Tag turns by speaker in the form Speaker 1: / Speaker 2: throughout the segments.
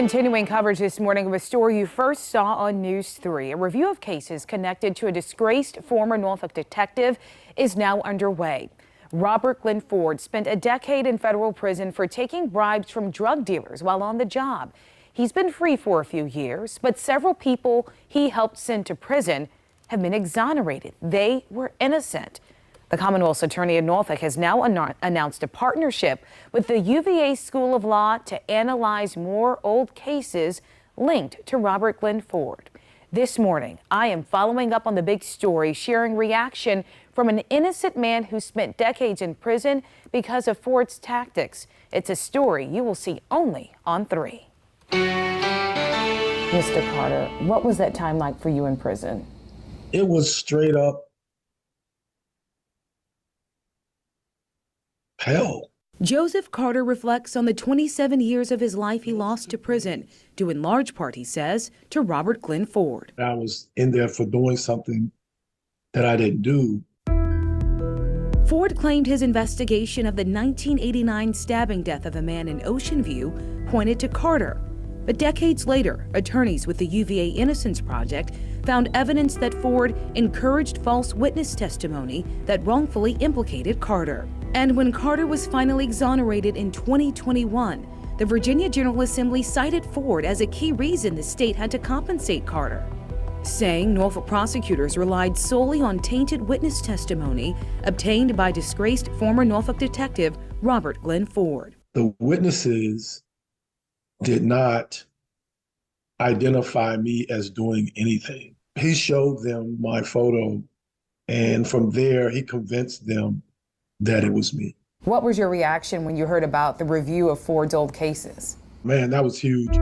Speaker 1: Continuing coverage this morning of a story you first saw on News 3. A review of cases connected to a disgraced former Norfolk detective is now underway. Robert Glenn Ford spent a decade in federal prison for taking bribes from drug dealers while on the job. He's been free for a few years, but several people he helped send to prison have been exonerated. They were innocent. The Commonwealth's attorney in Norfolk has now announced a partnership with the UVA School of Law to analyze more old cases linked to Robert Glenn Ford. This morning, I am following up on the big story, sharing reaction from an innocent man who spent decades in prison because of Ford's tactics. It's a story you will see only on 3. Mr. Carter, what was that time like for you in prison?
Speaker 2: It was straight up hell.
Speaker 1: Joseph Carter reflects on the 27 years of his life he lost to prison, due in large part, he says, to Robert Glenn Ford.
Speaker 2: I was in there for doing something that I didn't do.
Speaker 1: Ford claimed his investigation of the 1989 stabbing death of a man in Ocean View pointed to Carter. But decades later, attorneys with the UVA Innocence Project found evidence that Ford encouraged false witness testimony that wrongfully implicated Carter. And when Carter was finally exonerated in 2021, the Virginia General Assembly cited Ford as a key reason the state had to compensate Carter, saying Norfolk prosecutors relied solely on tainted witness testimony obtained by disgraced former Norfolk detective Robert Glenn Ford.
Speaker 2: The witnesses did not identify me as doing anything. He showed them my photo, and from there, he convinced them that it was me.
Speaker 1: What was your reaction when you heard about the review of Ford's old cases?
Speaker 2: Man, that was huge.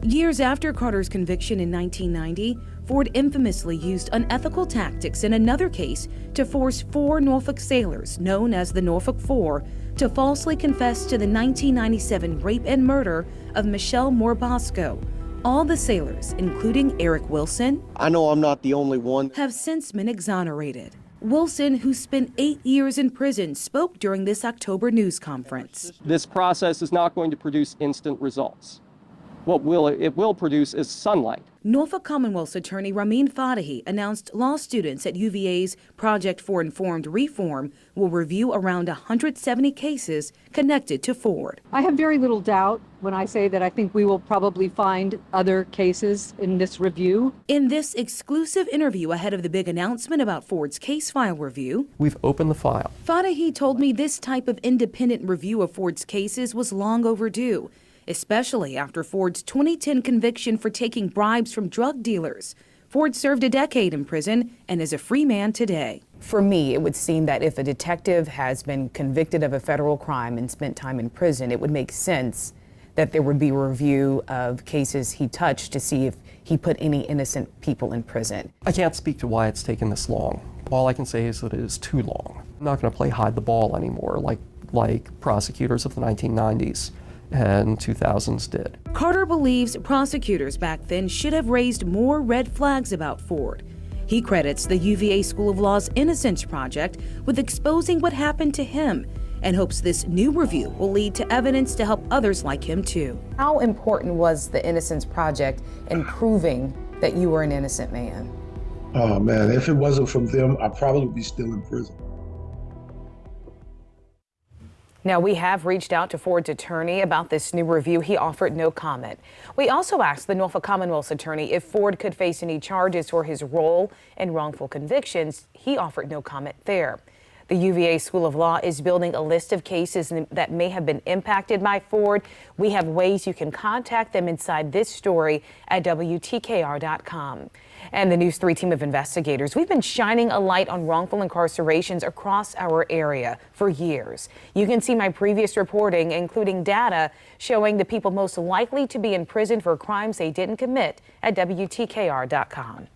Speaker 1: Years after Carter's conviction in 1990, Ford infamously used unethical tactics in another case to force 4 Norfolk sailors, known as the Norfolk Four, to falsely confess to the 1997 rape and murder of Michelle Moore-Bosco. All the sailors, including Eric Wilson,
Speaker 3: I know I'm not the only one,
Speaker 1: have since been exonerated. Wilson, who spent 8 years in prison, spoke during this October news conference.
Speaker 4: This process is not going to produce instant results. What it will produce is sunlight.
Speaker 1: Norfolk Commonwealth's attorney Ramin Fatehi announced law students at UVA's Project for Informed Reform will review around 170 cases connected to Ford.
Speaker 5: I have very little doubt when I say that I think we will probably find other cases in this review.
Speaker 1: In this exclusive interview ahead of the big announcement about Ford's case file review,
Speaker 6: we've opened the file.
Speaker 1: Fatehi told me this type of independent review of Ford's cases was long overdue, especially after Ford's 2010 conviction for taking bribes from drug dealers. Ford served a decade in prison and is a free man today. For me, it would seem that if a detective has been convicted of a federal crime and spent time in prison, it would make sense that there would be a review of cases he touched to see if he put any innocent people in prison.
Speaker 6: I can't speak to why it's taken this long. All I can say is that it is too long. I'm not going to play hide the ball anymore like prosecutors of the 1990s and 2000s did.
Speaker 1: Carter believes prosecutors back then should have raised more red flags about Ford. He credits the UVA School of Law's Innocence Project with exposing what happened to him and hopes this new review will lead to evidence to help others like him too. How important was the Innocence Project in proving that you were an innocent man?
Speaker 2: Oh man, if it wasn't from them, I'd probably be still in prison.
Speaker 1: Now, we have reached out to Ford's attorney about this new review. He offered no comment. We also asked the Norfolk Commonwealth's attorney if Ford could face any charges for his role in wrongful convictions. He offered no comment there. The UVA School of Law is building a list of cases that may have been impacted by Ford. We have ways you can contact them inside this story at WTKR.com. And the News 3 team of investigators, we've been shining a light on wrongful incarcerations across our area for years. You can see my previous reporting, including data showing the people most likely to be in prison for crimes they didn't commit at WTKR.com.